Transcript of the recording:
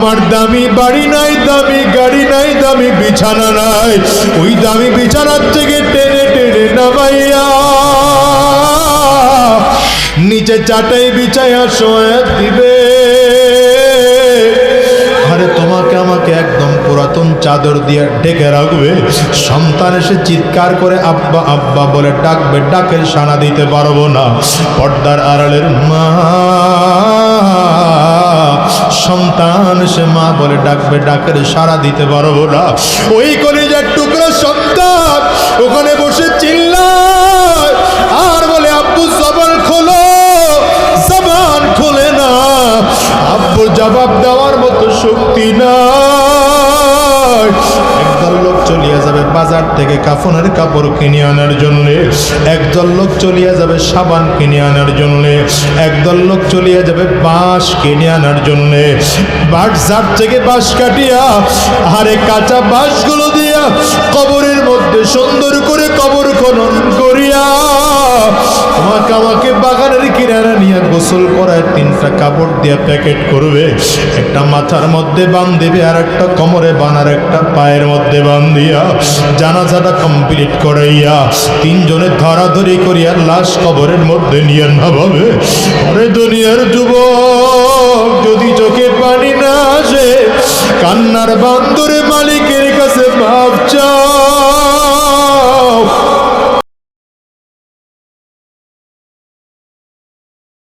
আমার দামি বাড়ি নাই, দামি গাড়ি নাই, দামি বিছানা নাই, ওই দামি বিছানার থেকে টেনে টেনে নামাইয়া নিচে চাটাই বিছাইয়া শোয়া দিবে। আরে তোমাকে আমাকে একদম পুরাতন চাদর দিয়ে ঢেকে রাখবে। সন্তান এসে চিৎকার করে আব্বা আব্বা বলে ডাকবে, ডাকের সাড়া দিতে পারবো না। পর্দার আড়ালের মা, সন্তান এসে মা বলে ডাকবে, ডাকের সাড়া দিতে পারবো না। ওই কলিজার টুকরা সন্তান ওখানে বসে চিল্লায় আর বলে আব্বু জবান খোলো, জবান খোলে না। আব্বু জবাব দেওয়ার মতো শক্তি নাই। একদল লোক চলিয়া যাবে বাজার থেকে কাফনের কাপড় কিনে আনার জন্য, একদল লোক চলিয়া যাবে সাবান কিনে আনার জন্য, একদল লোক চলিয়া যাবে বাঁশ কিনে আনার জন্য। বাজার থেকে বাঁশ কাটিয়া আরে কাঁচা বাঁশগুলো দিয়া কবরের মধ্যে সুন্দর করে কবর খনন করিয়া তোমাকে আমাকে বাগানের কিনারা নিয়ে গোসল করায় 3টা কাপড় দিয়া প্যাকেট করবে। একটা মাথার মধ্যে বাঁধিবে, আর একটা কোমরে বানার, একটা পায়ের মধ্যে বাঁধিয়া জানাজাটা কমপ্লিট করাইয়া 3 জনে ধরাধরি করিয়া লাশ কবরের মধ্যে নিয়ে নামাবে। আরে দুনিয়ার যুবক, যদি চোখে পানি না আসে কান্নার বান্দরে মালিকের কাছে মাপ চাও।